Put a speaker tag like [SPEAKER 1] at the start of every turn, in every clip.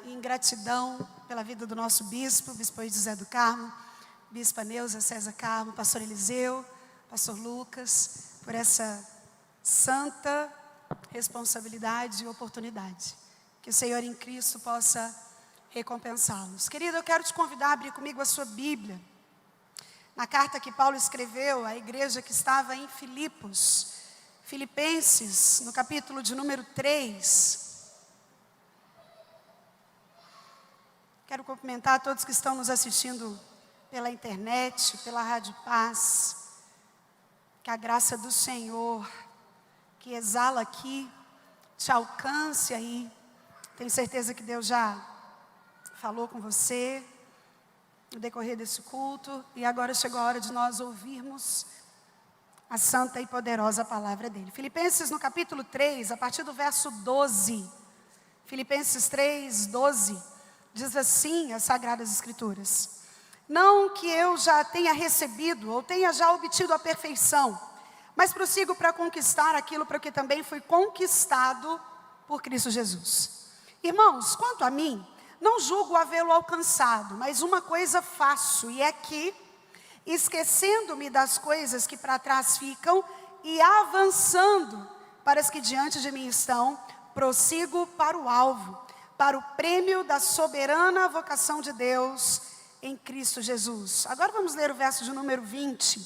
[SPEAKER 1] Em gratidão pela vida do nosso bispo José do Carmo, bispa Neuza César Carmo, pastor Eliseu, pastor Lucas, por essa santa responsabilidade e oportunidade. Que o Senhor em Cristo possa recompensá-los. Querido, eu quero te convidar a abrir comigo a sua Bíblia, na carta que Paulo escreveu à igreja que estava em Filipenses, no capítulo de número 3. Quero cumprimentar a todos que estão nos assistindo pela internet, pela Rádio Paz. Que a graça do Senhor, que exala aqui, te alcance aí. Tenho certeza que Deus já falou com você no decorrer desse culto. E agora chegou a hora de nós ouvirmos a santa e poderosa palavra dele. Filipenses no capítulo 3, a partir do verso 12. Filipenses 3, 12. Diz assim as Sagradas Escrituras: não que eu já tenha recebido ou tenha já obtido a perfeição, mas prossigo para conquistar aquilo para que também fui conquistado por Cristo Jesus. Irmãos, quanto a mim, não julgo havê-lo alcançado, mas uma coisa faço, e é que, esquecendo-me das coisas que para trás ficam e avançando para as que diante de mim estão, prossigo para o alvo, para o prêmio da soberana vocação de Deus em Cristo Jesus. Agora vamos ler o verso de número 20.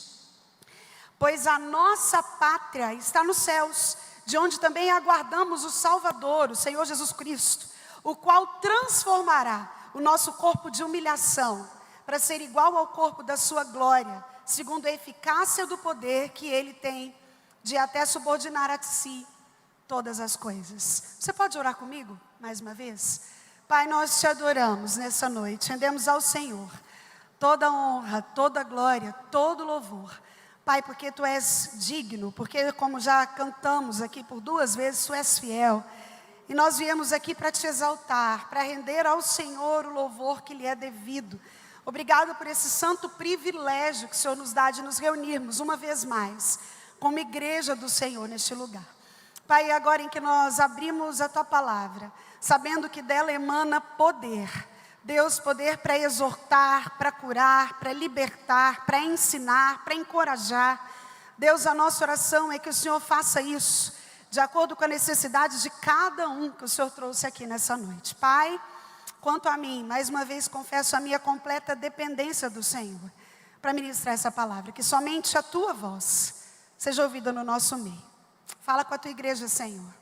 [SPEAKER 1] Pois a nossa pátria está nos céus, de onde também aguardamos o Salvador, o Senhor Jesus Cristo, o qual transformará o nosso corpo de humilhação, para ser igual ao corpo da sua glória, segundo a eficácia do poder que Ele tem, de até subordinar a si todas as coisas. Você pode orar comigo, mais uma vez? Pai, nós te adoramos nessa noite, rendemos ao Senhor toda honra, toda glória, todo louvor. Pai, porque Tu és digno, porque como já cantamos aqui por 2 vezes, Tu és fiel. E nós viemos aqui para Te exaltar, para render ao Senhor o louvor que lhe é devido. Obrigado por esse santo privilégio que o Senhor nos dá de nos reunirmos uma vez mais, como igreja do Senhor neste lugar. Pai, agora em que nós abrimos a Tua palavra, sabendo que dela emana poder, Deus, poder para exortar, para curar, para libertar, para ensinar, para encorajar. Deus, a nossa oração é que o Senhor faça isso, de acordo com a necessidade de cada um que o Senhor trouxe aqui nessa noite. Pai, quanto a mim, mais uma vez confesso a minha completa dependência do Senhor, para ministrar essa palavra, que somente a Tua voz seja ouvida no nosso meio. Fala com a Tua igreja, Senhor.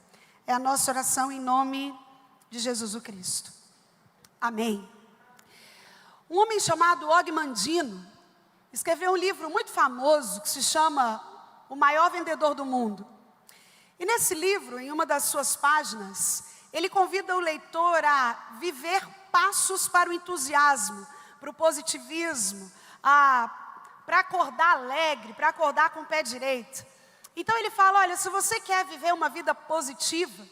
[SPEAKER 1] É a nossa oração em nome de Jesus o Cristo. Amém. Um homem chamado Og Mandino escreveu um livro muito famoso que se chama O Maior Vendedor do Mundo. E nesse livro, em uma das suas páginas, ele convida o leitor a viver passos para o entusiasmo, para o positivismo, para acordar alegre, para acordar com o pé direito. Então ele fala, olha, se você quer viver uma vida positiva,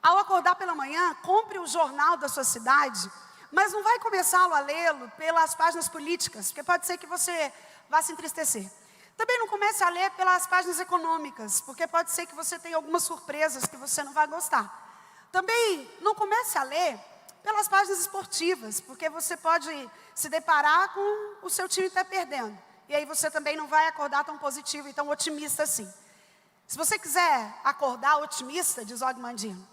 [SPEAKER 1] ao acordar pela manhã, compre o jornal da sua cidade, mas não vai começá-lo a lê-lo pelas páginas políticas, porque pode ser que você vá se entristecer. Também não comece a ler pelas páginas econômicas, porque pode ser que você tenha algumas surpresas que você não vai gostar. Também não comece a ler pelas páginas esportivas, porque você pode se deparar com o seu time estar perdendo. E aí você também não vai acordar tão positivo e tão otimista assim. Se você quiser acordar otimista, diz Og Mandino,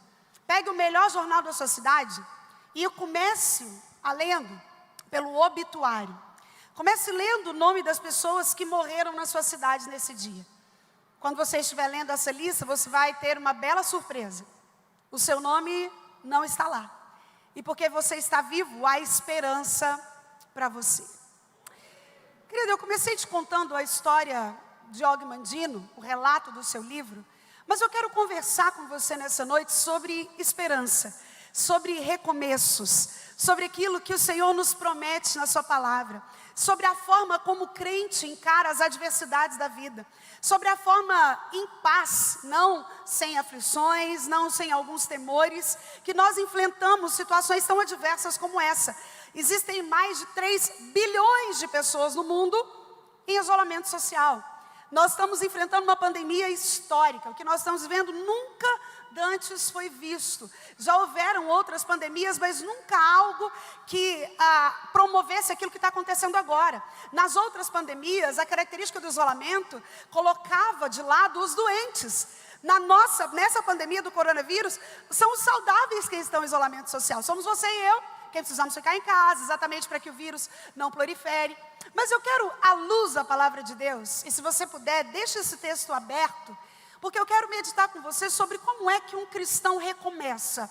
[SPEAKER 1] pegue o melhor jornal da sua cidade e comece a lendo pelo obituário. Comece lendo o nome das pessoas que morreram na sua cidade nesse dia. Quando você estiver lendo essa lista, você vai ter uma bela surpresa. O seu nome não está lá. E porque você está vivo, há esperança para você. Querido, eu comecei te contando a história de Og Mandino, o relato do seu livro, mas eu quero conversar com você nessa noite sobre esperança, sobre recomeços, sobre aquilo que o Senhor nos promete na sua palavra, sobre a forma como o crente encara as adversidades da vida, sobre a forma em paz, não sem aflições, não sem alguns temores, que nós enfrentamos situações tão adversas como essa. Existem mais de 3 bilhões de pessoas no mundo em isolamento social. Nós estamos enfrentando uma pandemia histórica. O que nós estamos vivendo nunca dantes foi visto. Já houveram outras pandemias, mas nunca algo que promovesse aquilo que está acontecendo agora. Nas outras pandemias, a característica do isolamento colocava de lado os doentes. Nessa pandemia do coronavírus, são os saudáveis que estão em isolamento social. Somos você e eu, que precisamos ficar em casa, exatamente para que o vírus não prolifere. Mas eu quero, à luz da palavra de Deus, e se você puder, deixe esse texto aberto, porque eu quero meditar com você sobre como é que um cristão recomeça.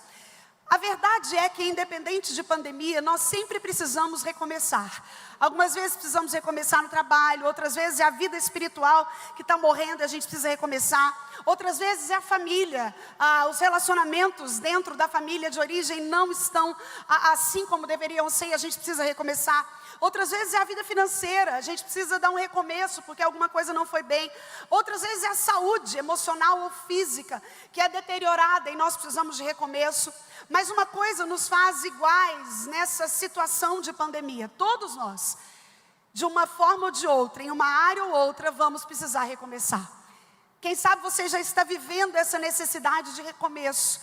[SPEAKER 1] A verdade é que, independente de pandemia, nós sempre precisamos recomeçar. Algumas vezes precisamos recomeçar no trabalho, outras vezes é a vida espiritual que está morrendo e a gente precisa recomeçar. Outras vezes é a família, os relacionamentos dentro da família de origem não estão assim como deveriam ser e a gente precisa recomeçar. Outras vezes é a vida financeira, a gente precisa dar um recomeço porque alguma coisa não foi bem. Outras vezes é a saúde emocional ou física que é deteriorada e nós precisamos de recomeço. Mas uma coisa nos faz iguais nessa situação de pandemia. Todos nós, de uma forma ou de outra, em uma área ou outra, vamos precisar recomeçar. Quem sabe você já está vivendo essa necessidade de recomeço.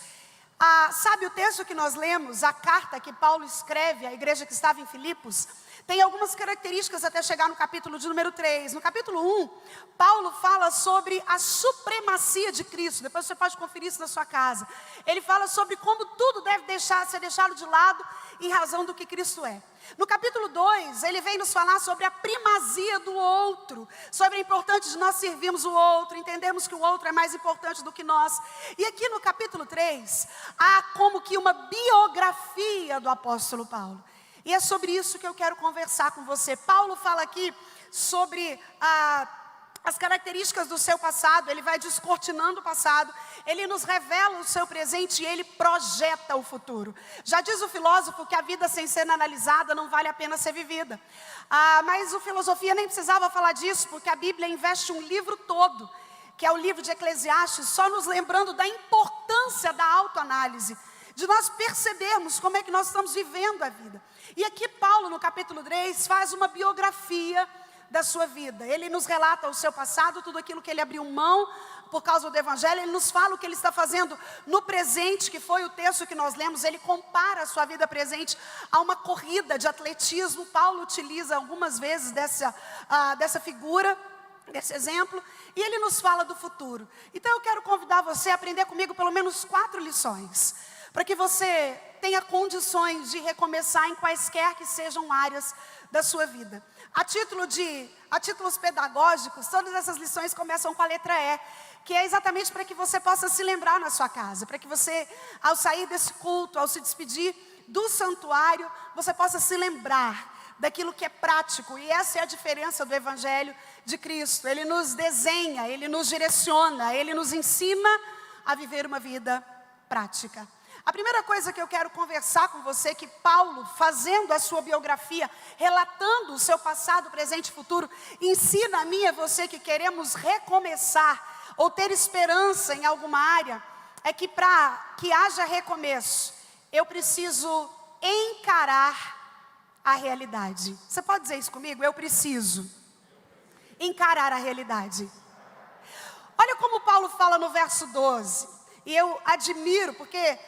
[SPEAKER 1] Sabe o texto que nós lemos, a carta que Paulo escreve à igreja que estava em Filipos? Tem algumas características até chegar no capítulo de número 3. No capítulo 1, Paulo fala sobre a supremacia de Cristo. Depois você pode conferir isso na sua casa. Ele fala sobre como tudo deve ser deixado de lado em razão do que Cristo é. No capítulo 2, ele vem nos falar sobre a primazia do outro, sobre a importância de nós servirmos o outro, entendermos que o outro é mais importante do que nós. E aqui no capítulo 3, há como que uma biografia do apóstolo Paulo. E é sobre isso que eu quero conversar com você. Paulo fala aqui sobre as características do seu passado, ele vai descortinando o passado, ele nos revela o seu presente e ele projeta o futuro. Já diz o filósofo que a vida sem ser analisada não vale a pena ser vivida. Mas o filosofia nem precisava falar disso, porque a Bíblia investe um livro todo, que é o livro de Eclesiastes, só nos lembrando da importância da autoanálise, de nós percebermos como é que nós estamos vivendo a vida. E aqui Paulo, no capítulo 3, faz uma biografia da sua vida. Ele nos relata o seu passado, tudo aquilo que ele abriu mão por causa do Evangelho. Ele nos fala o que ele está fazendo no presente, que foi o texto que nós lemos. Ele compara a sua vida presente a uma corrida de atletismo. Paulo utiliza algumas vezes dessa figura, desse exemplo. E ele nos fala do futuro. Então eu quero convidar você a aprender comigo pelo menos 4 lições, para que você tenha condições de recomeçar em quaisquer que sejam áreas da sua vida. A títulos pedagógicos, todas essas lições começam com a letra E, que é exatamente para que você possa se lembrar na sua casa, para que você, ao sair desse culto, ao se despedir do santuário, você possa se lembrar daquilo que é prático. E essa é a diferença do Evangelho de Cristo. Ele nos desenha, ele nos direciona, ele nos ensina a viver uma vida prática. A primeira coisa que eu quero conversar com você é que Paulo, fazendo a sua biografia, relatando o seu passado, presente e futuro, ensina a mim e a você que queremos recomeçar ou ter esperança em alguma área, é que para que haja recomeço, eu preciso encarar a realidade. Você pode dizer isso comigo? Eu preciso encarar a realidade. Olha como Paulo fala no verso 12, e eu admiro porque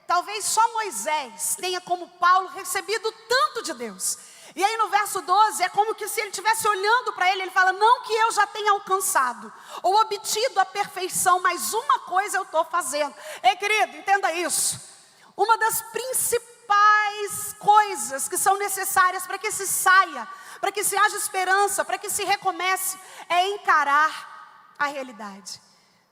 [SPEAKER 1] talvez só Moisés tenha, como Paulo, recebido tanto de Deus. E aí no verso 12 é como que se ele estivesse olhando para ele, ele fala, não que eu já tenha alcançado ou obtido a perfeição, mas uma coisa eu estou fazendo. Ei, querido, entenda isso. Uma das principais coisas que são necessárias para que se saia, para que se haja esperança, para que se recomece, é encarar a realidade.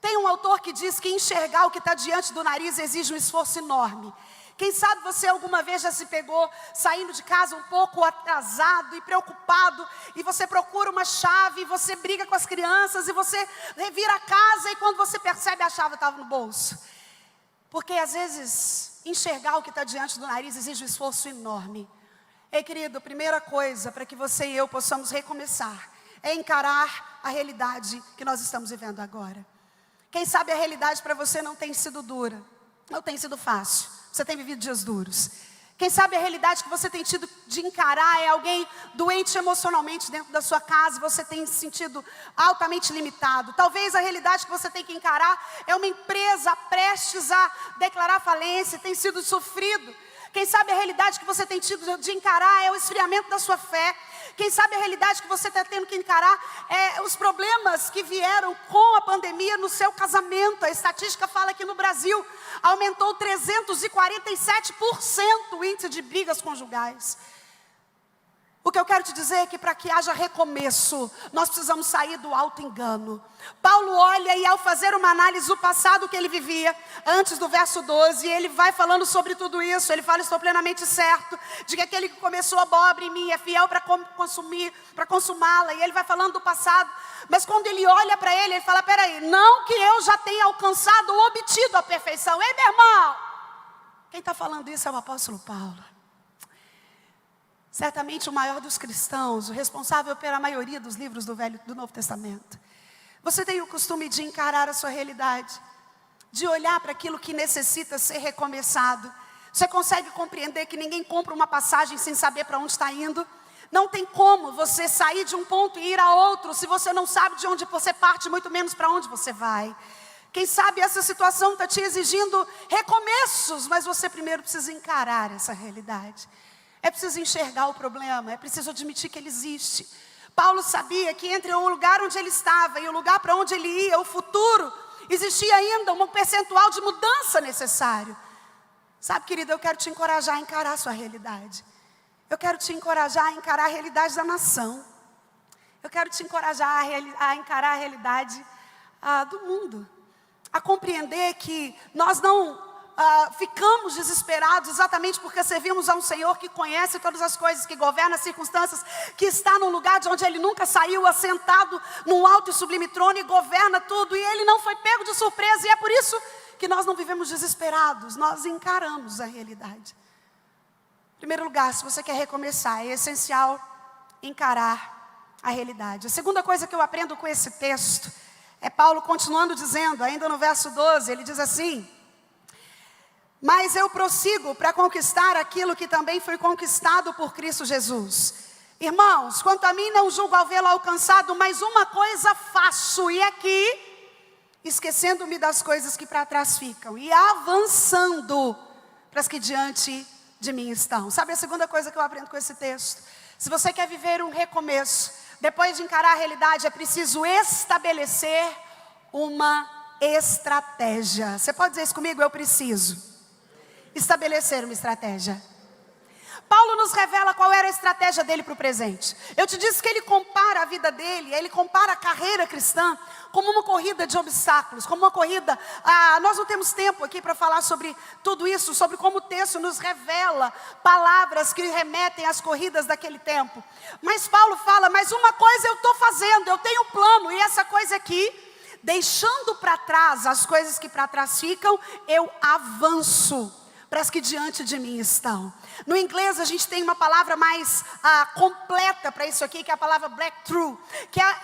[SPEAKER 1] Tem um autor que diz que enxergar o que está diante do nariz exige um esforço enorme. Quem sabe você alguma vez já se pegou saindo de casa um pouco atrasado e preocupado, e você procura uma chave, e você briga com as crianças, e você revira a casa, e quando você percebe a chave estava no bolso. Porque às vezes enxergar o que está diante do nariz exige um esforço enorme. Ei, querido, a primeira coisa para que você e eu possamos recomeçar é encarar a realidade que nós estamos vivendo agora. Quem sabe a realidade para você não tem sido dura, não tem sido fácil, você tem vivido dias duros. Quem sabe a realidade que você tem tido de encarar é alguém doente emocionalmente dentro da sua casa, e você tem se sentido altamente limitado. Talvez a realidade que você tem que encarar é uma empresa prestes a declarar falência, tem sido sofrido. Quem sabe a realidade que você tem tido de encarar é o esfriamento da sua fé. Quem sabe a realidade que você está tendo que encarar é os problemas que vieram com a pandemia no seu casamento. A estatística fala que no Brasil aumentou 347% o índice de brigas conjugais. O que eu quero te dizer é que para que haja recomeço, nós precisamos sair do auto-engano. Paulo olha e ao fazer uma análise do passado que ele vivia, antes do verso 12, ele vai falando sobre tudo isso. Ele fala: estou plenamente certo de que aquele que começou a boa obra em mim é fiel para consumá-la. E ele vai falando do passado, mas quando ele olha para ele fala: peraí, não que eu já tenha alcançado ou obtido a perfeição. Ei, meu irmão, quem está falando isso é o apóstolo Paulo. Certamente o maior dos cristãos, o responsável pela maioria dos livros do Novo Testamento. Você tem o costume de encarar a sua realidade, de olhar para aquilo que necessita ser recomeçado. Você consegue compreender que ninguém compra uma passagem sem saber para onde está indo? Não tem como você sair de um ponto e ir a outro se você não sabe de onde você parte, muito menos para onde você vai. Quem sabe essa situação está te exigindo recomeços, mas você primeiro precisa encarar essa realidade. É preciso enxergar o problema, é preciso admitir que ele existe. Paulo sabia que entre o lugar onde ele estava e o lugar para onde ele ia, o futuro, existia ainda um percentual de mudança necessário. Sabe, querido, eu quero te encorajar a encarar a sua realidade. Eu quero te encorajar a encarar a realidade da nação. Eu quero te encorajar a encarar a realidade do mundo. A compreender que nós não ficamos desesperados exatamente porque servimos a um Senhor que conhece todas as coisas, que governa as circunstâncias, que está num lugar de onde Ele nunca saiu, assentado num alto e sublime trono e governa tudo, e Ele não foi pego de surpresa, e é por isso que nós não vivemos desesperados, nós encaramos a realidade. Em primeiro lugar, se você quer recomeçar, é essencial encarar a realidade. A segunda coisa que eu aprendo com esse texto é Paulo continuando dizendo, ainda no verso 12, ele diz assim: mas eu prossigo para conquistar aquilo que também foi conquistado por Cristo Jesus. Irmãos, quanto a mim, não julgo havê-lo alcançado, mas uma coisa faço, e aqui, esquecendo-me das coisas que para trás ficam, e avançando para as que diante de mim estão. Sabe a segunda coisa que eu aprendo com esse texto? Se você quer viver um recomeço, depois de encarar a realidade, é preciso estabelecer uma estratégia. Você pode dizer isso comigo? Eu preciso estabelecer uma estratégia. Paulo nos revela qual era a estratégia dele para o presente. Eu te disse que ele compara a vida dele, ele compara a carreira cristã como uma corrida de obstáculos, como uma corrida. Nós não temos tempo aqui para falar sobre tudo isso, sobre como o texto nos revela palavras que remetem às corridas daquele tempo. Mas Paulo fala: mas uma coisa eu estou fazendo, eu tenho um plano, e essa coisa aqui, deixando para trás as coisas que para trás ficam, eu avanço para as que diante de mim estão. No inglês a gente tem uma palavra mais completa para isso aqui, que é a palavra breakthrough,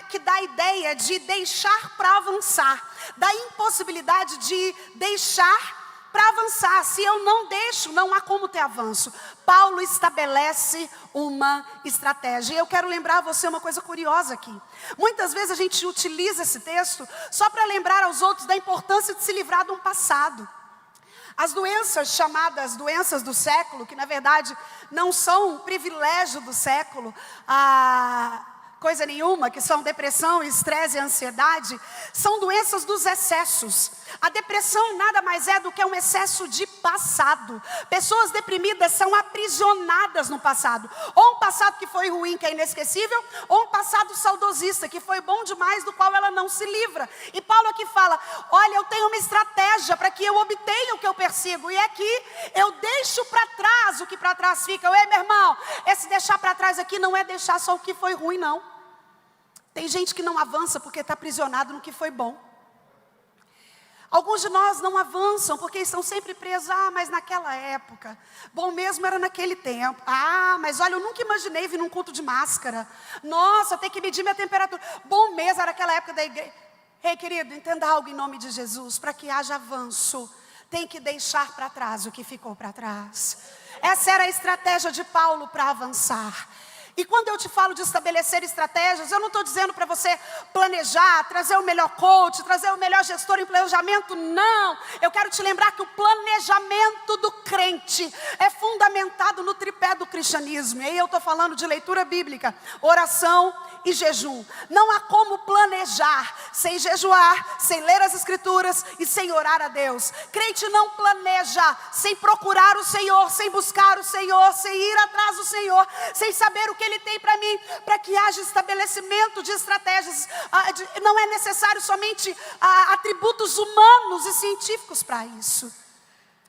[SPEAKER 1] que dá a ideia de deixar para avançar, da impossibilidade de deixar para avançar. Se eu não deixo, não há como ter avanço. Paulo estabelece uma estratégia. E eu quero lembrar você uma coisa curiosa aqui. Muitas vezes a gente utiliza esse texto só para lembrar aos outros da importância de se livrar de um passado. As doenças chamadas doenças do século, que na verdade não são um privilégio do século, coisa nenhuma, que são depressão, estresse e ansiedade, são doenças dos excessos. A depressão nada mais é do que um excesso de passado. Pessoas deprimidas são aprisionadas no passado. Ou um passado que foi ruim, que é inesquecível, ou um passado saudosista, que foi bom demais, do qual ela não se livra. E Paulo aqui fala: olha, eu tenho uma estratégia para que eu obtenha o que eu persigo. E aqui eu deixo para trás o que para trás fica. Ei, meu irmão, esse deixar para trás aqui não é deixar só o que foi ruim, não. Tem gente que não avança porque está aprisionado no que foi bom. Alguns de nós não avançam porque estão sempre presos. Mas naquela época, bom mesmo era naquele tempo. Mas olha, eu nunca imaginei vir num culto de máscara. Nossa, tem que medir minha temperatura. Bom mesmo era aquela época da igreja. Ei, querido, entenda algo em nome de Jesus. Para que haja avanço, tem que deixar para trás o que ficou para trás. Essa era a estratégia de Paulo para avançar. E quando eu te falo de estabelecer estratégias, eu não estou dizendo para você planejar, trazer o melhor coach, trazer o melhor gestor em planejamento, não. Eu quero te lembrar que o planejamento do crente é fundamentado no tripé do cristianismo. E aí eu estou falando de leitura bíblica, oração e jejum. Não há como planejar sem jejuar, sem ler as escrituras e sem orar a Deus. Crente não planeja sem procurar o Senhor, sem buscar o Senhor, sem ir atrás do Senhor, sem saber o que Ele tem para mim, para que haja estabelecimento de estratégias. Não é necessário somente atributos humanos e científicos para isso.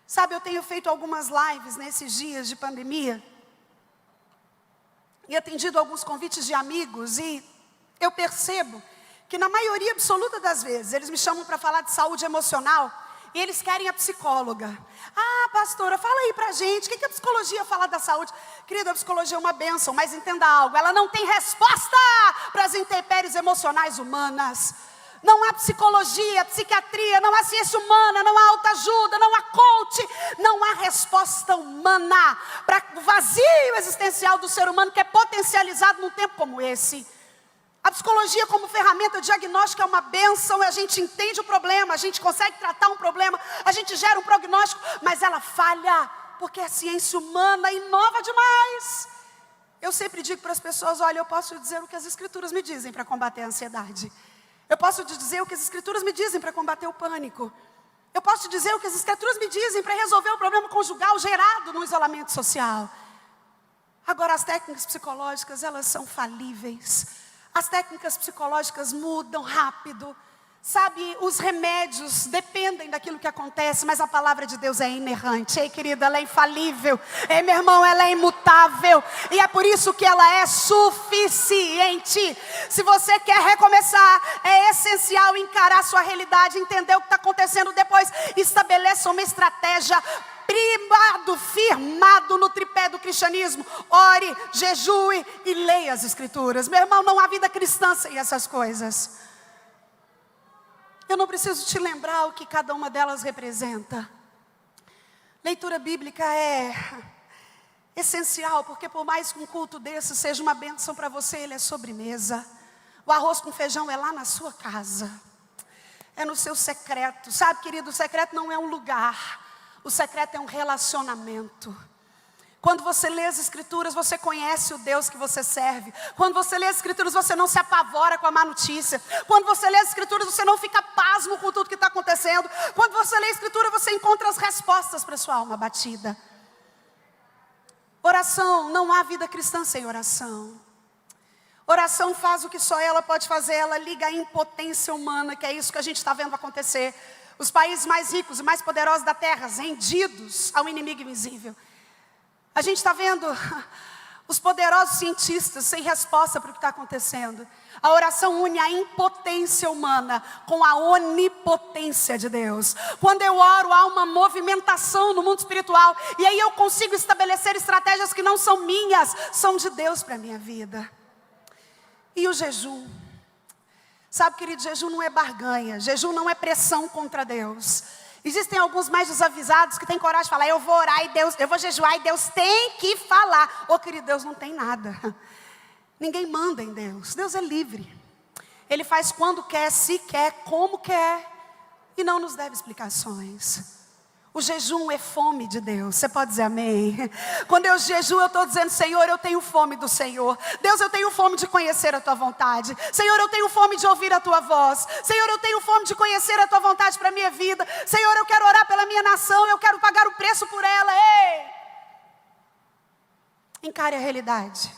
[SPEAKER 1] Sabe, eu tenho feito algumas lives nesses dias de pandemia e atendido alguns convites de amigos, e eu percebo que na maioria absoluta das vezes eles me chamam para falar de saúde emocional e eles querem a psicóloga. Ah, pastora, fala aí pra gente, o que a psicologia fala da saúde? Querida, a psicologia é uma bênção, mas entenda algo, ela não tem resposta para as intempéries emocionais humanas. Não há psicologia, psiquiatria, não há ciência humana, não há autoajuda, não há coach, não há resposta humana para o vazio existencial do ser humano que é potencializado num tempo como esse. A psicologia como ferramenta diagnóstica é uma bênção, a gente entende o problema, a gente consegue tratar um problema, a gente gera um prognóstico, mas ela falha, porque a ciência humana inova demais. Eu sempre digo para as pessoas, olha, eu posso dizer o que as escrituras me dizem para combater a ansiedade. Eu posso te dizer o que as escrituras me dizem para combater o pânico. Eu posso te dizer o que as escrituras me dizem para resolver o problema conjugal gerado no isolamento social. Agora, as técnicas psicológicas, elas são falíveis. As técnicas psicológicas mudam rápido. Sabe, os remédios dependem daquilo que acontece, mas a palavra de Deus é inerrante. Ei, querida, ela é infalível. Ei, meu irmão, ela é imutável. E é por isso que ela é suficiente. Se você quer recomeçar, é essencial encarar a sua realidade, entender o que está acontecendo depois. Estabeleça uma estratégia firmado no tripé do cristianismo. Ore, jejue e leia as escrituras. Meu irmão, não há vida cristã sem essas coisas. Eu não preciso te lembrar o que cada uma delas representa. Leitura bíblica é essencial, porque por mais que um culto desse seja uma bênção para você, ele é sobremesa. O arroz com feijão é lá na sua casa. É no seu secreto. Sabe, querido, o secreto não é um lugar. O secreto é um relacionamento. Quando você lê as escrituras, você conhece o Deus que você serve. Quando você lê as escrituras, você não se apavora com a má notícia. Quando você lê as escrituras, você não fica pasmo com tudo que está acontecendo. Quando você lê a escritura, você encontra as respostas para a sua alma batida. Oração, não há vida cristã sem oração. Oração faz o que só ela pode fazer, ela liga a impotência humana, que é isso que a gente está vendo acontecer. Os países mais ricos e mais poderosos da terra, rendidos ao inimigo invisível. A gente está vendo os poderosos cientistas sem resposta para o que está acontecendo. A oração une a impotência humana com a onipotência de Deus. Quando eu oro, há uma movimentação no mundo espiritual. E aí eu consigo estabelecer estratégias que não são minhas, são de Deus para a minha vida. E o jejum. Sabe, querido, jejum não é barganha. Jejum não é pressão contra Deus. Existem alguns mais desavisados que têm coragem de falar, eu vou orar e Deus, eu vou jejuar e Deus tem que falar. Ô, querido, Deus não tem nada. Ninguém manda em Deus. Deus é livre. Ele faz quando quer, se quer, como quer. E não nos deve explicações. O jejum é fome de Deus. Você pode dizer amém? Quando eu jejuo, eu estou dizendo, Senhor, eu tenho fome do Senhor. Deus, eu tenho fome de conhecer a Tua vontade. Senhor, eu tenho fome de ouvir a Tua voz. Senhor, eu tenho fome de conhecer a Tua vontade para a minha vida. Senhor, eu quero orar pela minha nação. Eu quero pagar o preço por ela. Ei! Encare a realidade.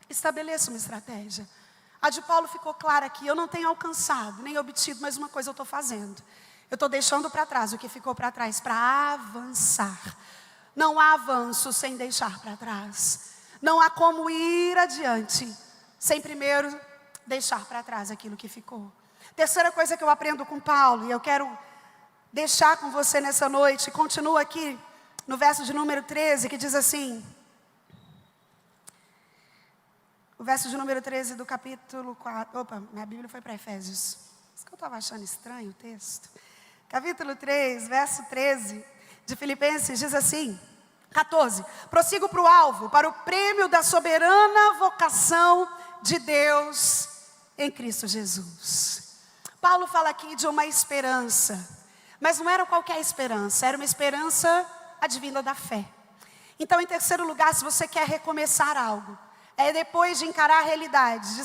[SPEAKER 1] Estabeleça uma estratégia. A de Paulo ficou clara aqui. Eu não tenho alcançado, nem obtido, mas uma coisa eu estou fazendo. Eu estou deixando para trás o que ficou para trás para avançar. Não há avanço sem deixar para trás. Não há como ir adiante sem primeiro deixar para trás aquilo que ficou. Terceira coisa que eu aprendo com Paulo, e eu quero deixar com você nessa noite, continua aqui no verso de número 13, que diz assim. O verso de número 13 do capítulo 4. Opa, minha Bíblia foi para Efésios. Isso que eu estava achando estranho o texto. Capítulo 3, verso 13 de Filipenses diz assim: 14. Prossigo para o alvo, para o prêmio da soberana vocação de Deus em Cristo Jesus. Paulo fala aqui de uma esperança, mas não era qualquer esperança, era uma esperança advinda da fé. Então, em terceiro lugar, se você quer recomeçar algo, depois de encarar a realidade, de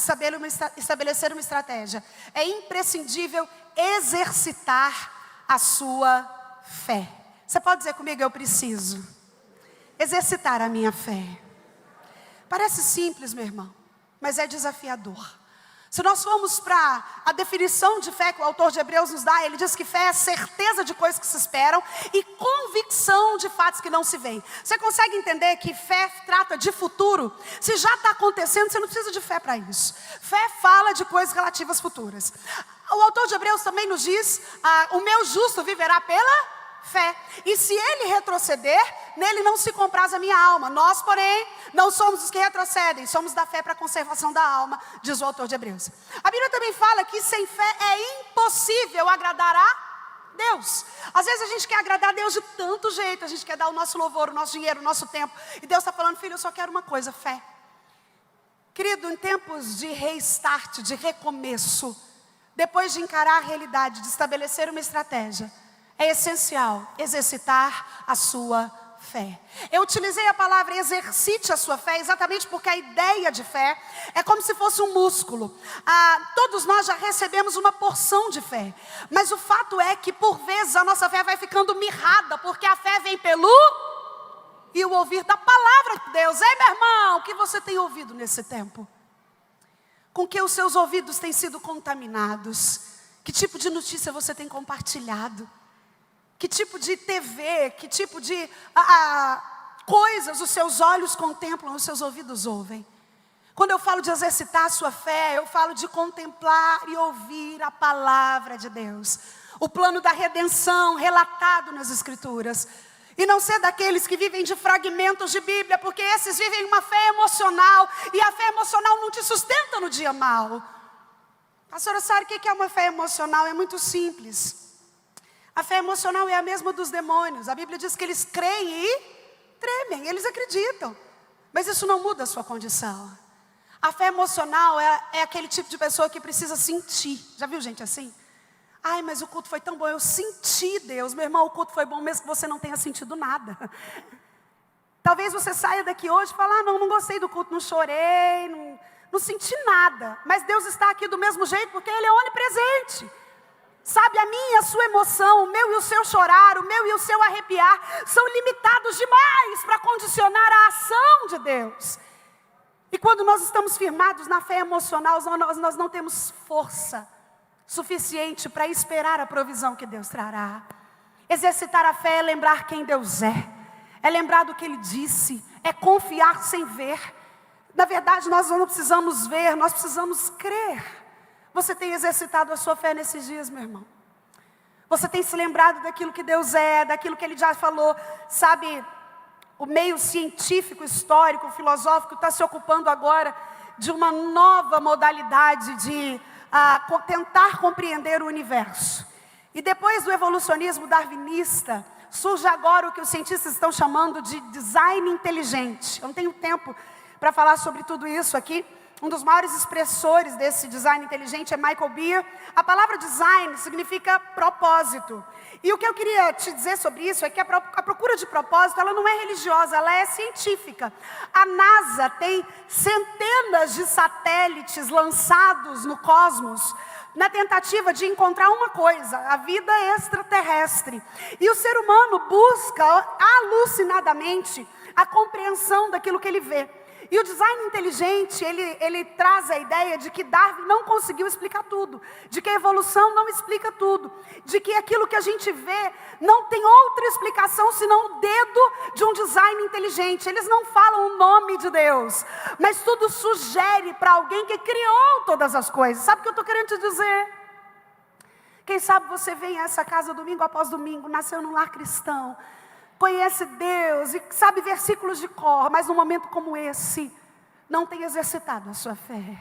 [SPEAKER 1] estabelecer uma estratégia, é imprescindível exercitar a sua fé. Você pode dizer comigo, eu preciso exercitar a minha fé. Parece simples, meu irmão, mas é desafiador. Se nós formos para a definição de fé que o autor de Hebreus nos dá, ele diz que fé é certeza de coisas que se esperam e convicção de fatos que não se veem. Você consegue entender que fé trata de futuro? Se já está acontecendo, você não precisa de fé para isso. Fé fala de coisas relativas futuras. O autor de Hebreus também nos diz, o meu justo viverá pela fé. E se ele retroceder, nele não se compraz a minha alma. Nós, porém, não somos os que retrocedem, somos da fé para a conservação da alma, diz o autor de Hebreus. A Bíblia também fala que sem fé é impossível agradar a Deus. Às vezes a gente quer agradar a Deus de tanto jeito, a gente quer dar o nosso louvor, o nosso dinheiro, o nosso tempo. E Deus está falando, filho, eu só quero uma coisa, fé. Querido, em tempos de restart, de recomeço, depois de encarar a realidade, de estabelecer uma estratégia, é essencial exercitar a sua fé. Eu utilizei a palavra exercite a sua fé exatamente porque a ideia de fé é como se fosse um músculo. Todos nós já recebemos uma porção de fé, mas o fato é que por vezes a nossa fé vai ficando mirrada, porque a fé vem pelo e o ouvir da palavra de Deus. Ei, meu irmão, o que você tem ouvido nesse tempo? Com que os seus ouvidos têm sido contaminados? Que tipo de notícia você tem compartilhado? Que tipo de TV, que tipo de coisas os seus olhos contemplam, os seus ouvidos ouvem? Quando eu falo de exercitar a sua fé, eu falo de contemplar e ouvir a palavra de Deus. O plano da redenção relatado nas Escrituras. E não ser daqueles que vivem de fragmentos de Bíblia, porque esses vivem uma fé emocional, e a fé emocional não te sustenta no dia mau. Pastora, sabe o que é uma fé emocional? É muito simples. A fé emocional é a mesma dos demônios. A Bíblia diz que eles creem e tremem, eles acreditam. Mas isso não muda a sua condição. A fé emocional é aquele tipo de pessoa que precisa sentir. Já viu gente assim? Ai, mas o culto foi tão bom, eu senti Deus. Meu irmão, o culto foi bom mesmo que você não tenha sentido nada. Talvez você saia daqui hoje e fale, não gostei do culto, não chorei, não senti nada. Mas Deus está aqui do mesmo jeito porque Ele é onipresente. Sabe, a minha e a sua emoção, o meu e o seu chorar, o meu e o seu arrepiar, são limitados demais para condicionar a ação de Deus. E quando nós estamos firmados na fé emocional, nós não temos força suficiente para esperar a provisão que Deus trará. Exercitar a fé é lembrar quem Deus é lembrar do que Ele disse, é confiar sem ver. Na verdade, nós não precisamos ver, nós precisamos crer. Você tem exercitado a sua fé nesses dias, meu irmão? Você tem se lembrado daquilo que Deus é, daquilo que Ele já falou? Sabe, o meio científico, histórico, filosófico está se ocupando agora de uma nova modalidade de tentar compreender o universo. E depois do evolucionismo darwinista, surge agora o que os cientistas estão chamando de design inteligente. Eu não tenho tempo para falar sobre tudo isso aqui. Um dos maiores expressores desse design inteligente é Michael Beer. A palavra design significa propósito. E o que eu queria te dizer sobre isso é que a procura de propósito, ela não é religiosa, ela é científica. A NASA tem centenas de satélites lançados no cosmos na tentativa de encontrar uma coisa, a vida extraterrestre. E o ser humano busca alucinadamente a compreensão daquilo que ele vê. E o design inteligente, ele traz a ideia de que Darwin não conseguiu explicar tudo, de que a evolução não explica tudo, de que aquilo que a gente vê não tem outra explicação senão o dedo de um design inteligente. Eles não falam o nome de Deus, mas tudo sugere para alguém que criou todas as coisas. Sabe o que eu estou querendo te dizer? Quem sabe você vem a essa casa domingo após domingo, nasceu num lar cristão, conhece Deus e sabe versículos de cor, mas num momento como esse, não tem exercitado a sua fé.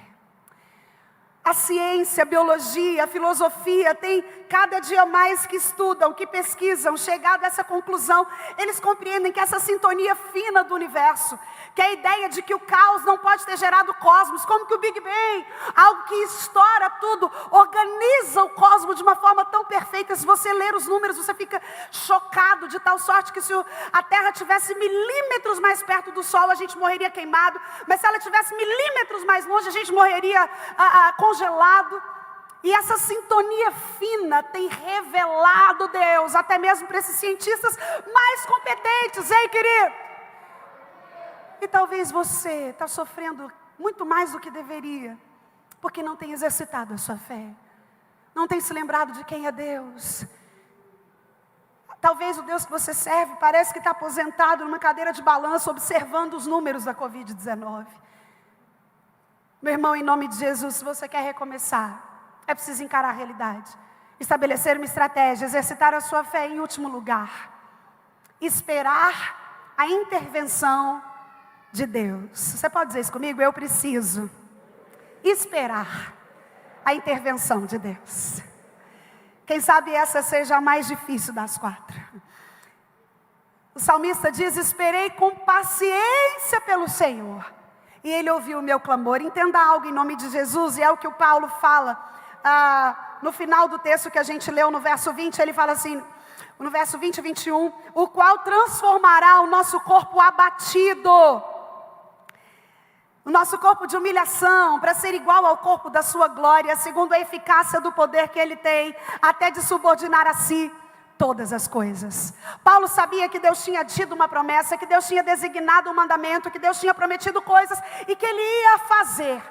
[SPEAKER 1] A ciência, a biologia, a filosofia tem cada dia mais que estudam, que pesquisam, chegado a essa conclusão. Eles compreendem que essa sintonia fina do universo, que a ideia de que o caos não pode ter gerado o cosmos, como que o Big Bang, algo que estoura tudo, organiza o cosmos de uma forma tão perfeita. Se você ler os números, você fica chocado, de tal sorte que se a Terra tivesse milímetros mais perto do Sol, a gente morreria queimado. Mas se ela tivesse milímetros mais longe, a gente morreria congelado. E essa sintonia fina tem revelado Deus, até mesmo para esses cientistas mais competentes, hein, querido? E talvez você está sofrendo muito mais do que deveria, porque não tem exercitado a sua fé, não tem se lembrado de quem é Deus. Talvez o Deus que você serve parece que está aposentado numa cadeira de balanço, observando os números da Covid-19. Meu irmão, em nome de Jesus, se você quer recomeçar, é preciso encarar a realidade, estabelecer uma estratégia, exercitar a sua fé em último lugar, esperar a intervenção de Deus. Você pode dizer isso comigo? Eu preciso esperar a intervenção de Deus. Quem sabe essa seja a mais difícil das 4. O salmista diz: esperei com paciência pelo Senhor, e Ele ouviu o meu clamor. Entenda algo em nome de Jesus, e é o que o Paulo fala no final do texto que a gente leu no verso 20, ele fala assim, no verso 20 e 21, o qual transformará o nosso corpo abatido, o nosso corpo de humilhação, para ser igual ao corpo da sua glória, segundo a eficácia do poder que Ele tem, até de subordinar a si todas as coisas. Paulo sabia que Deus tinha tido uma promessa, que Deus tinha designado um mandamento, que Deus tinha prometido coisas e que Ele ia fazer.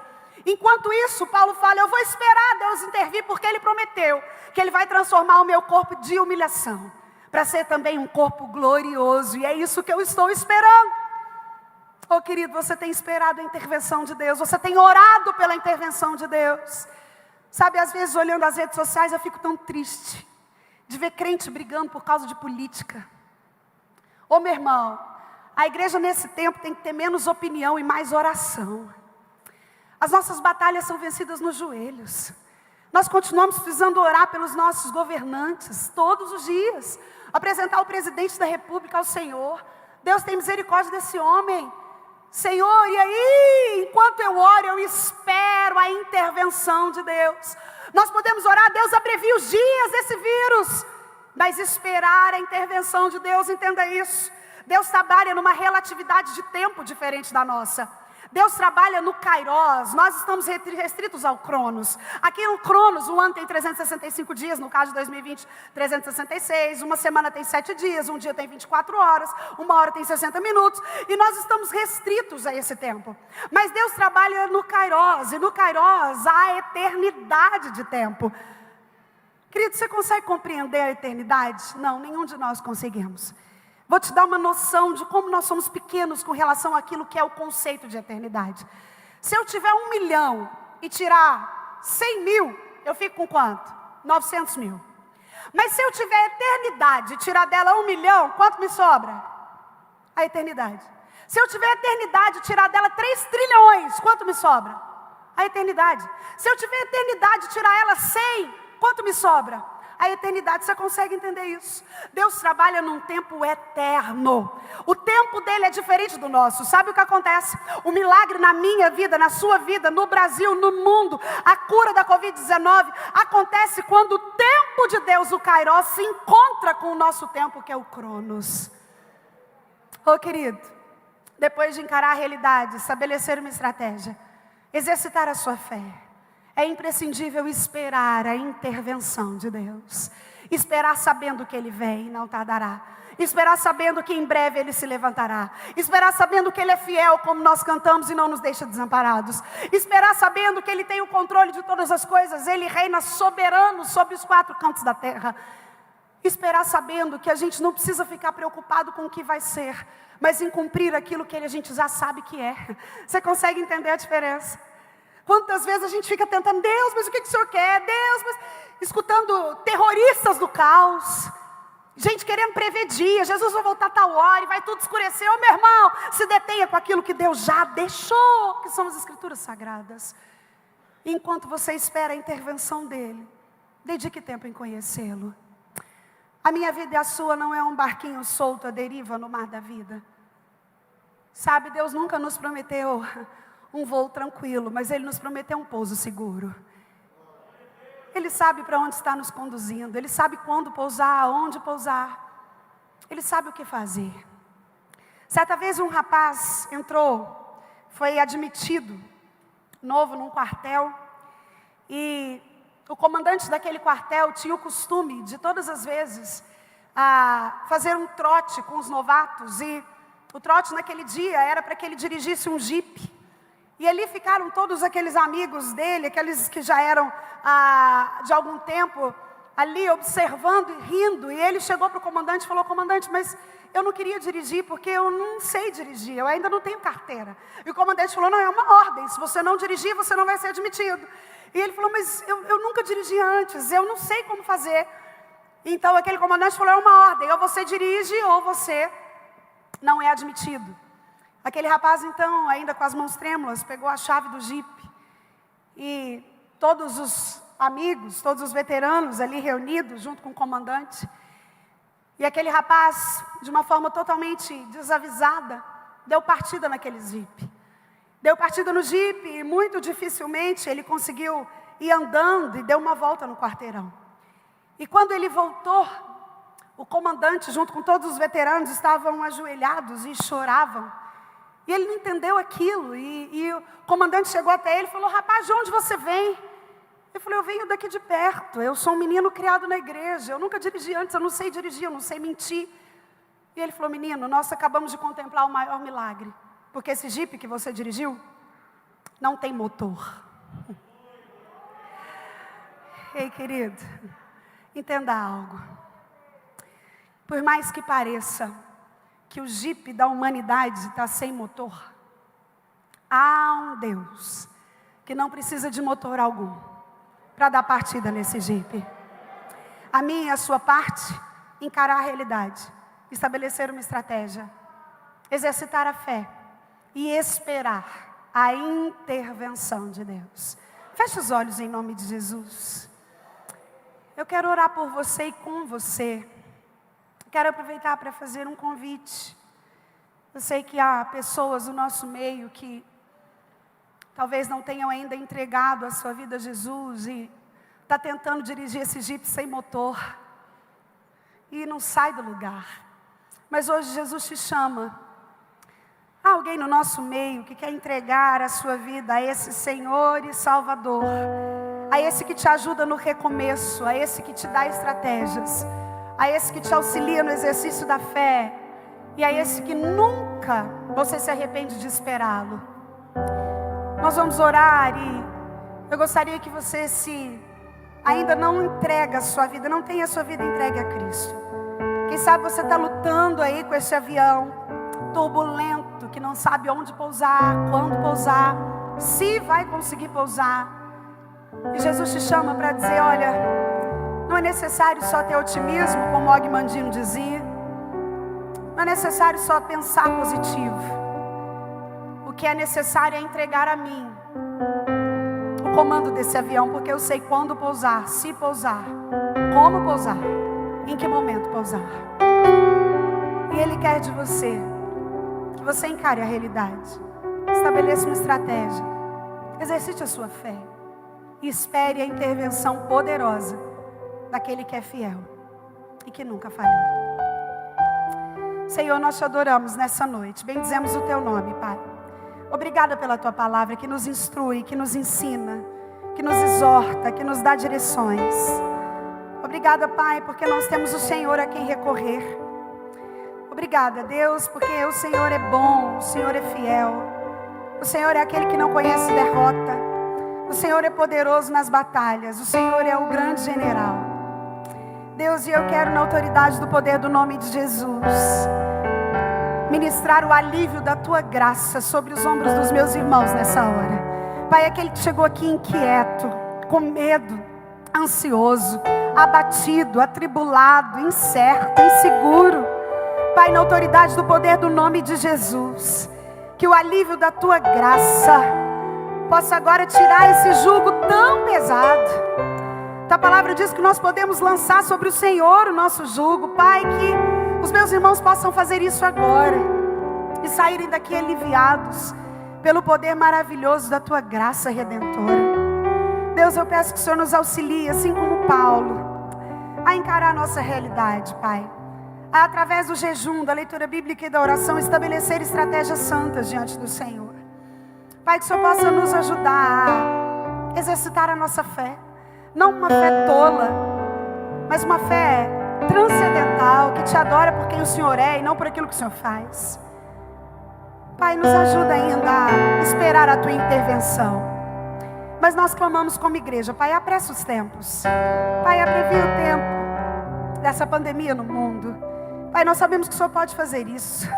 [SPEAKER 1] Enquanto isso, Paulo fala: eu vou esperar Deus intervir, porque Ele prometeu que Ele vai transformar o meu corpo de humilhação para ser também um corpo glorioso, e é isso que eu estou esperando. Oh, querido, você tem esperado a intervenção de Deus, você tem orado pela intervenção de Deus. Sabe, às vezes olhando as redes sociais eu fico tão triste de ver crente brigando por causa de política. Ô meu irmão, a igreja nesse tempo tem que ter menos opinião e mais oração. As nossas batalhas são vencidas nos joelhos. Nós continuamos precisando orar pelos nossos governantes todos os dias, apresentar o presidente da república ao Senhor. Deus tem misericórdia desse homem. Senhor, e aí, enquanto eu oro, eu espero a intervenção de Deus. Nós podemos orar: Deus abrevia os dias desse vírus, mas esperar a intervenção de Deus, entenda isso. Deus trabalha numa relatividade de tempo diferente da nossa. Deus trabalha no Kairos, nós estamos restritos ao Cronos. Aqui no Cronos, o ano tem 365 dias, no caso de 2020, 366. Uma semana tem 7 dias, um dia tem 24 horas, uma hora tem 60 minutos. E nós estamos restritos a esse tempo. Mas Deus trabalha no Kairos, e no Kairos há eternidade de tempo. Querido, você consegue compreender a eternidade? Não, nenhum de nós conseguimos. Vou te dar uma noção de como nós somos pequenos com relação àquilo que é o conceito de eternidade. Se eu tiver 1 milhão e tirar 100 mil, eu fico com quanto? 900 mil. Mas se eu tiver eternidade e tirar dela 1 milhão, quanto me sobra? A eternidade. Se eu tiver eternidade e tirar dela 3 trilhões, quanto me sobra? A eternidade. Se eu tiver eternidade e tirar ela 100, quanto me sobra? A eternidade. Você consegue entender isso? Deus trabalha num tempo eterno. O tempo dele é diferente do nosso. Sabe o que acontece? O milagre na minha vida, na sua vida, no Brasil, no mundo, a cura da Covid-19 acontece quando o tempo de Deus, o Kairos, se encontra com o nosso tempo, que é o Cronos. Oh, querido, depois de encarar a realidade, estabelecer uma estratégia, exercitar a sua fé, é imprescindível esperar a intervenção de Deus. Esperar sabendo que Ele vem e não tardará. Esperar sabendo que em breve Ele se levantará. Esperar sabendo que Ele é fiel, como nós cantamos, e não nos deixa desamparados. Esperar sabendo que Ele tem o controle de todas as coisas. Ele reina soberano sobre os 4 cantos da terra. Esperar sabendo que a gente não precisa ficar preocupado com o que vai ser, mas em cumprir aquilo que a gente já sabe que é. Você consegue entender a diferença? Quantas vezes a gente fica tentando: Deus, mas o que o Senhor quer? Deus, mas... escutando terroristas do caos, gente querendo prever dia, Jesus vai voltar a tal hora e vai tudo escurecer. Ô meu irmão, se detenha com aquilo que Deus já deixou, que são as Escrituras Sagradas. Enquanto você espera a intervenção dele, dedique tempo em conhecê-lo. A minha vida e a sua não é um barquinho solto à deriva no mar da vida. Sabe, Deus nunca nos prometeu um voo tranquilo, mas Ele nos prometeu um pouso seguro. Ele sabe para onde está nos conduzindo, Ele sabe quando pousar, onde pousar. Ele sabe o que fazer. Certa vez um rapaz entrou, foi admitido, novo num quartel, e o comandante daquele quartel tinha o costume de todas as vezes fazer um trote com os novatos, e o trote naquele dia era para que ele dirigisse um jipe. E ali ficaram todos aqueles amigos dele, aqueles que já eram de algum tempo ali observando e rindo. E ele chegou para o comandante e falou: comandante, mas eu não queria dirigir porque eu não sei dirigir, eu ainda não tenho carteira. E o comandante falou: não, é uma ordem, se você não dirigir, você não vai ser admitido. E ele falou: mas eu nunca dirigi antes, eu não sei como fazer. Então aquele comandante falou: é uma ordem, ou você dirige ou você não é admitido. Aquele rapaz então, ainda com as mãos trêmulas, pegou a chave do jipe. E todos os amigos, todos os veteranos ali reunidos junto com o comandante. E aquele rapaz, de uma forma totalmente desavisada, deu partida naquele jipe. Deu partida no jipe e muito dificilmente ele conseguiu ir andando e deu uma volta no quarteirão. E quando ele voltou, o comandante junto com todos os veteranos estavam ajoelhados e choravam. E ele não entendeu aquilo. E o comandante chegou até ele e falou: rapaz, de onde você vem? Eu falei: eu venho daqui de perto, eu sou um menino criado na igreja, eu nunca dirigi antes, eu não sei dirigir, eu não sei mentir. E ele falou: menino, nós acabamos de contemplar o maior milagre, porque esse jipe que você dirigiu não tem motor. Ei, querido, entenda algo. Por mais que pareça que o jipe da humanidade está sem motor, há um Deus que não precisa de motor algum para dar partida nesse jipe. A minha e a sua parte, encarar a realidade, estabelecer uma estratégia, exercitar a fé e esperar a intervenção de Deus. Feche os olhos em nome de Jesus. Eu quero orar por você e com você. Quero aproveitar para fazer um convite. Eu sei que há pessoas no nosso meio que talvez não tenham ainda entregado a sua vida a Jesus e está tentando dirigir esse jipe sem motor e não sai do lugar. Mas hoje Jesus te chama. Há alguém no nosso meio que quer entregar a sua vida a esse Senhor e Salvador, a esse que te ajuda no recomeço, a esse que te dá estratégias, a esse que te auxilia no exercício da fé, e a esse que nunca você se arrepende de esperá-lo. Nós vamos orar e eu gostaria que você, se ainda não entrega a sua vida, não tem a sua vida entregue a Cristo. Quem sabe você está lutando aí com esse avião turbulento, que não sabe onde pousar, quando pousar, se vai conseguir pousar. E Jesus te chama para dizer: olha, não é necessário só ter otimismo, como Og Mandino dizia. Não é necessário só pensar positivo. O que é necessário é entregar a mim o comando desse avião, porque eu sei quando pousar, se pousar, como pousar, em que momento pousar. E Ele quer de você que você encare a realidade, estabeleça uma estratégia, exercite a sua fé e espere a intervenção poderosa daquele que é fiel e que nunca falhou. Senhor, nós te adoramos nessa noite, bendizemos o teu nome, Pai. Obrigada pela tua palavra que nos instrui, que nos ensina, que nos exorta, que nos dá direções. Obrigada, Pai, porque nós temos o Senhor a quem recorrer. Obrigada, Deus, porque o Senhor é bom, o Senhor é fiel. O Senhor é aquele que não conhece derrota. O Senhor é poderoso nas batalhas. O Senhor é o grande general. Deus, e eu quero, na autoridade do poder do nome de Jesus, ministrar o alívio da tua graça sobre os ombros dos meus irmãos nessa hora. Pai, aquele que chegou aqui inquieto, com medo, ansioso, abatido, atribulado, incerto, inseguro. Pai, na autoridade do poder do nome de Jesus, que o alívio da tua graça possa agora tirar esse jugo tão pesado. Tua palavra diz que nós podemos lançar sobre o Senhor o nosso jugo. Pai, que os meus irmãos possam fazer isso agora e saírem daqui aliviados pelo poder maravilhoso da Tua graça redentora. Deus, eu peço que o Senhor nos auxilie, assim como Paulo, a encarar a nossa realidade, Pai. A, através do jejum, da leitura bíblica e da oração, estabelecer estratégias santas diante do Senhor. Pai, que o Senhor possa nos ajudar a exercitar a nossa fé. Não uma fé tola, mas uma fé transcendental, que te adora por quem o Senhor é e não por aquilo que o Senhor faz. Pai, nos ajuda ainda a esperar a Tua intervenção. Mas nós clamamos como igreja, Pai, apressa os tempos. Pai, abrevia o tempo dessa pandemia no mundo. Pai, nós sabemos que o Senhor pode fazer isso.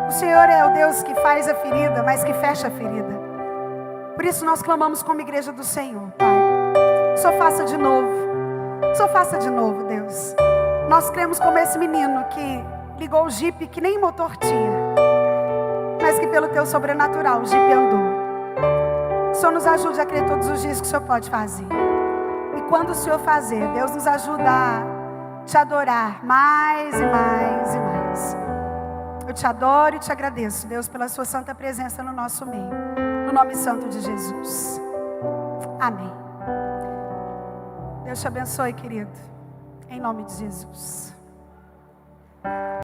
[SPEAKER 1] O Senhor é o Deus que faz a ferida, mas que fecha a ferida. Por isso nós clamamos como igreja do Senhor, Pai. Que o Senhor faça de novo. Que o Senhor faça de novo, Deus. Nós cremos como esse menino que ligou o jipe que nem motor tinha, mas que pelo Teu sobrenatural o jipe andou. Que o Senhor nos ajude a crer todos os dias que o Senhor pode fazer. E quando o Senhor fazer, Deus nos ajuda a Te adorar mais e mais e mais. Eu Te adoro e Te agradeço, Deus, pela Sua santa presença no nosso meio. No nome santo de Jesus. Amém. Deus te abençoe, querido. Em nome de Jesus.